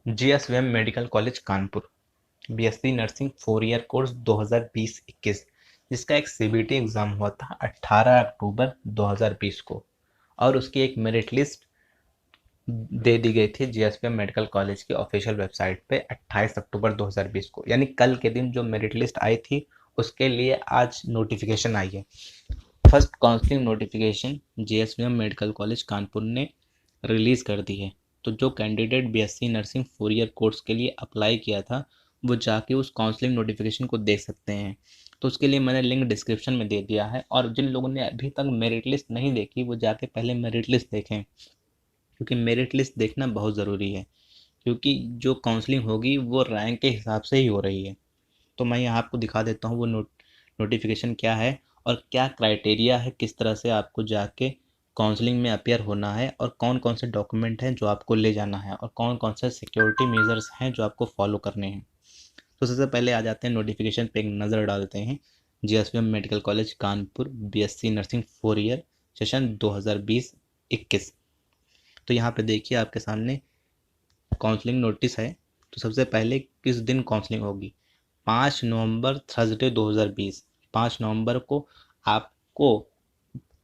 GSVM medical college Kanpur BSc nursing 4 year course 2020-21 जिसका एक CBT exam हुआ था 18 अक्टूबर 2020 को और उसकी एक मेरिट लिस्ट दे दी गई थी जीएसवीएम मेडिकल कॉलेज की ऑफिशियल वेबसाइट पे 28 अक्टूबर 2020 को, यानी कल के दिन जो मेरिट लिस्ट आई थी उसके लिए आज नोटिफिकेशन आई है। First counselling notification GSVM medical college Kanpur ने रिलीज़ कर दी है। तो जो candidate BSc nursing 4 year course के लिए अप्लाई किया था वो जाके उस काउंसलिंग नोटिफिकेशन को देख सकते हैं। तो उसके लिए मैंने लिंक डिस्क्रिप्शन में दे दिया है, और जिन लोगों ने अभी तक मेरिट लिस्ट नहीं देखी वो जाके पहले मेरिट लिस्ट देखें, क्योंकि मेरिट लिस्ट देखना बहुत ज़रूरी है। क्योंकि जो काउंसलिंग होगी वो रैंक के हिसाब से ही हो रही है। तो मैं यहाँ आपको दिखा देता हूँ वो नोटिफिकेशन क्या है और क्या क्राइटेरिया है, किस तरह से आपको जाके काउंसलिंग में अपियर होना है, और कौन कौन से डॉक्यूमेंट हैं जो आपको ले जाना है, और कौन कौन से सिक्योरिटी मेजर्स हैं जो आपको फॉलो करने हैं। तो सबसे पहले आ जाते हैं नोटिफिकेशन पे, एक नज़र डालते हैं। GSVM medical college Kanpur BSc nursing 4 year session 2020-21। तो यहाँ पे देखिए आपके सामने काउंसलिंग नोटिस है। तो सबसे पहले किस दिन काउंसलिंग होगी? 5 नवंबर थर्सडे 2020, 5 नवंबर को आपको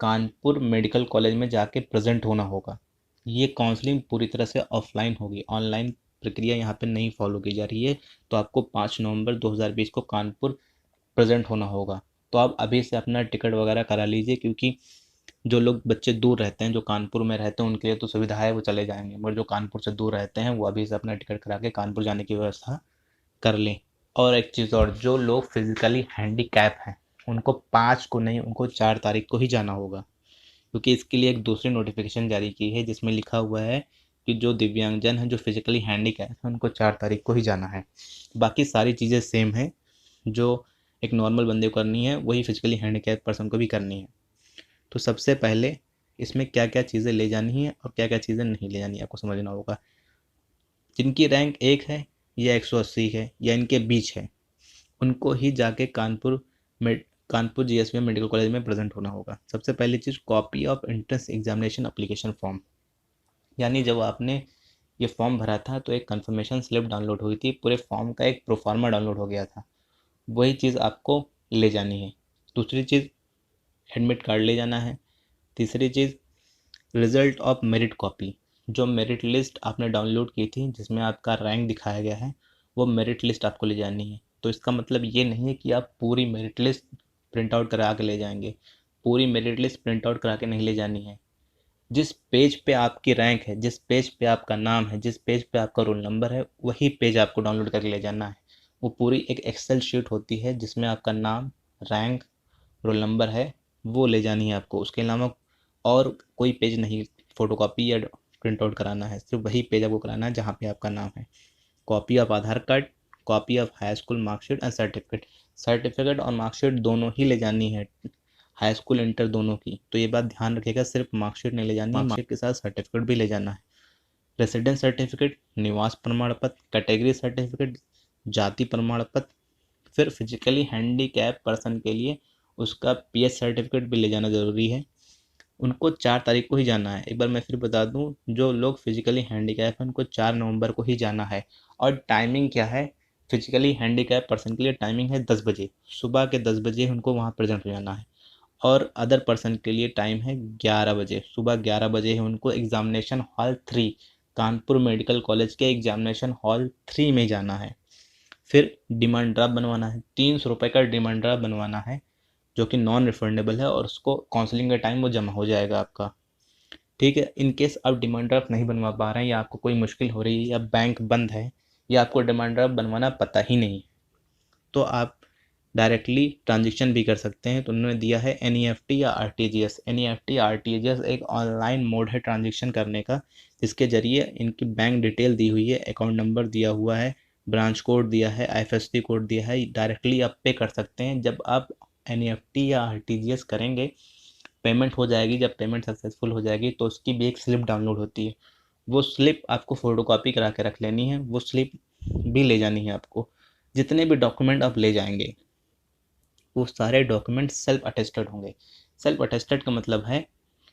कानपुर मेडिकल कॉलेज में जाके प्रेजेंट होना होगा। ये काउंसलिंग पूरी तरह से ऑफलाइन होगी, ऑनलाइन प्रक्रिया यहाँ पे नहीं फॉलो की जा रही है। तो आपको 5 नवंबर 2020 को कानपुर प्रेजेंट होना होगा। तो आप अभी से अपना टिकट वगैरह करा लीजिए, क्योंकि जो लोग बच्चे दूर रहते हैं, जो कानपुर में रहते हैं, उनके लिए तो सुविधा है, वो चले जाएंगे, मगर जो कानपुर से दूर रहते हैं वो अभी से अपना टिकट करा के कानपुर जाने की व्यवस्था कर लें। और एक चीज़ और, जो लोग फिजिकली हैंडीकैप हैं उनको 5 को नहीं, उनको 4 तारीख को ही जाना होगा, क्योंकि इसके लिए एक दूसरी नोटिफिकेशन जारी की है जिसमें लिखा हुआ है कि जो दिव्यांगजन हैं, जो फिजिकली हैंडीकैप हैं, उनको 4 तारीख को ही जाना है। बाकी सारी चीज़ें सेम है, जो एक नॉर्मल बंदे को करनी है वही फिजिकली हैंडीकैप पर्सन को भी करनी है। तो सबसे पहले इसमें क्या क्या चीज़ें ले जानी है और क्या क्या चीज़ें नहीं ले जानी है आपको समझना होगा। जिनकी रैंक 1 है या 180 है या इनके बीच है, उनको ही जाके कानपुर जीएसवीएम मेडिकल कॉलेज में प्रेजेंट होना होगा। सबसे पहली चीज़, copy of entrance examination application form. यानी जब आपने ये फॉर्म भरा था तो एक कंफर्मेशन स्लिप डाउनलोड हुई थी, पूरे फॉर्म का एक प्रोफार्मा डाउनलोड हो गया था, वही चीज़ आपको ले जानी है। दूसरी चीज़, एडमिट कार्ड ले जाना है। तीसरी चीज़, रिजल्ट ऑफ मेरिट कॉपी। जो मेरिट लिस्ट आपने डाउनलोड की थी जिसमें आपका रैंक दिखाया गया है, वो मेरिट लिस्ट आपको ले जानी है। तो इसका मतलब ये नहीं है कि आप पूरी मेरिट लिस्ट प्रिंट आउट करा के ले जाएंगे। पूरी मेरिट लिस्ट प्रिंट आउट करा के नहीं ले जानी है। जिस पेज पे आपकी रैंक है, जिस पेज पे आपका नाम है, जिस पेज पे आपका रोल नंबर है, वही पेज आपको डाउनलोड करके ले जाना है। वो पूरी एक एक्सेल शीट होती है जिसमें आपका नाम, रैंक, रोल नंबर है, वो ले जानी है आपको। उसके अलावा और कोई पेज नहीं फ़ोटोकॉपी या प्रिंट आउट कराना है, सिर्फ वही पेज आपको कराना है जहाँ पे आपका नाम है। Copy of Aadhaar card, copy of high school marksheet and certificate. Certificate और मार्कशीट दोनों ही ले जानी है, हाई स्कूल इंटर दोनों की। तो ये बात ध्यान रखिएगा, सिर्फ मार्कशीट नहीं ले जानी है, मार्कशीट के साथ सर्टिफिकेट भी ले जाना है। रेसिडेंस सर्टिफिकेट, निवास प्रमाण पत्र, कैटेगरी सर्टिफिकेट, जाति प्रमाण पत्र। फिर फिजिकली हैंडीकैप पर्सन के लिए उसका पीएच सर्टिफिकेट भी ले जाना ज़रूरी है। उनको 4 तारीख को ही जाना है। एक बार मैं फिर बता दूं, जो लोग फिजिकली हैंडीकैप हैं उनको 4 नवंबर को ही जाना है। और टाइमिंग क्या है? फिजिकली हैंडीकैप पर्सन के लिए टाइमिंग है 10 बजे, सुबह के 10 बजे उनको वहाँ प्रेजेंट हो जाना है। और अदर पर्सन के लिए टाइम है 11 बजे, सुबह 11 बजे है उनको examination hall 3, Kanpur medical college के एग्जामिनेशन हॉल 3 में जाना है। फिर डिमांड ड्राफ्ट बनवाना है, 300 रुपये का डिमांड ड्राफ्ट बनवाना है, जो कि नॉन रिफंडेबल है, और उसको काउंसलिंग के टाइम वो जमा हो जाएगा आपका। ठीक है। इन केस आप डिमांड ड्राफ्ट नहीं बनवा पा रहे हैं, या आपको कोई मुश्किल हो रही है, या बैंक बंद है, या आपको डिमांड ड्राफ्ट बनवाना पता ही नहीं, तो आप डायरेक्टली ट्रांजेक्शन भी कर सकते हैं। तो उन्होंने दिया है एनईएफटी या आरटीजीएस। एनईएफटी आरटीजीएस एक ऑनलाइन मोड है ट्रांजेक्शन करने का, जिसके जरिए इनकी बैंक डिटेल दी हुई है, अकाउंट नंबर दिया हुआ है, ब्रांच कोड दिया है, आईएफएससी कोड दिया है, डायरेक्टली आप पे कर सकते हैं। जब आप एनईएफटी या आरटीजीएस करेंगे, पेमेंट हो जाएगी, जब पेमेंट सक्सेसफुल हो जाएगी तो उसकी भी एक स्लिप डाउनलोड होती है। वो स्लिप आपको फ़ोटोकॉपी करा के रख लेनी है, वो स्लिप भी ले जानी है आपको। जितने भी डॉक्यूमेंट आप ले जाएंगे वो सारे डॉक्यूमेंट सेल्फ अटेस्टेड होंगे। सेल्फ अटेस्टेड का मतलब है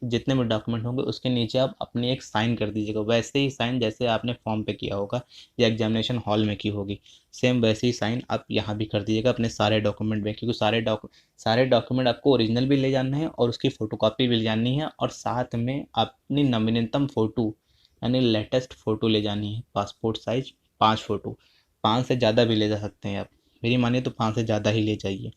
जितने भी डॉक्यूमेंट होंगे उसके नीचे आप अपनी एक साइन कर दीजिएगा, वैसे ही साइन जैसे आपने फॉर्म पे किया होगा या एग्जामिनेशन हॉल में की होगी, सेम वैसे ही साइन आप यहाँ भी कर दीजिएगा अपने सारे डॉक्यूमेंट में, क्योंकि सारे डॉक्यूमेंट आपको ओरिजिनल भी ले जाना है और उसकी फ़ोटोकॉपी भी ले जानी है, और साथ में अपनी नवीनतम फ़ोटो यानी लेटेस्ट फ़ोटो ले जानी है, पासपोर्ट साइज 5 फ़ोटो। 5 से ज़्यादा भी ले जा सकते हैं आप, मेरी मानिए तो 5 से ज़्यादा ही ले जाइए।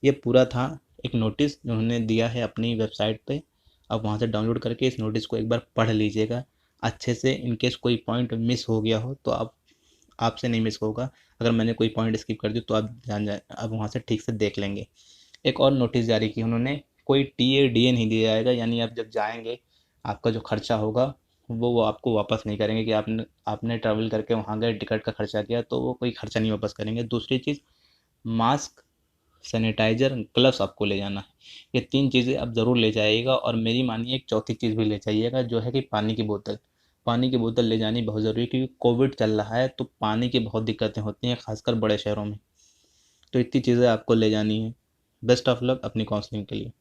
ये पूरा था एक नोटिस जो उन्होंने दिया है अपनी वेबसाइट पे। आप वहाँ से डाउनलोड करके इस नोटिस को एक बार पढ़ लीजिएगा अच्छे से। इन केस कोई पॉइंट मिस हो गया हो तो आप आपसे नहीं मिस होगा, अगर मैंने कोई पॉइंट स्किप कर दी तो आप जान जाए, आप वहाँ से ठीक से देख लेंगे। एक और नोटिस जारी की उन्होंने, कोई टीए डीए नहीं दिया जाएगा, यानी आप जब जाएंगे आपका जो खर्चा होगा वो आपको वापस नहीं करेंगे कि आपने आपने ट्रैवल करके वहाँ गए, टिकट का खर्चा किया, तो वो कोई खर्चा नहीं वापस करेंगे। दूसरी चीज़, मास्क, सैनिटाइजर, ग्लव्स आपको ले जाना है। ये 3 चीज़ें आप ज़रूर ले जाइएगा, और मेरी मानिए एक चौथी चीज़ भी ले जाइएगा जो है कि पानी की बोतल। पानी की बोतल ले जानी बहुत ज़रूरी है, क्योंकि कोविड चल रहा है तो पानी की बहुत दिक्कतें होती हैं, खासकर बड़े शहरों में। तो इतनी चीज़ें आपको ले जानी है। बेस्ट ऑफ लक अपनी काउंसलिंग के लिए।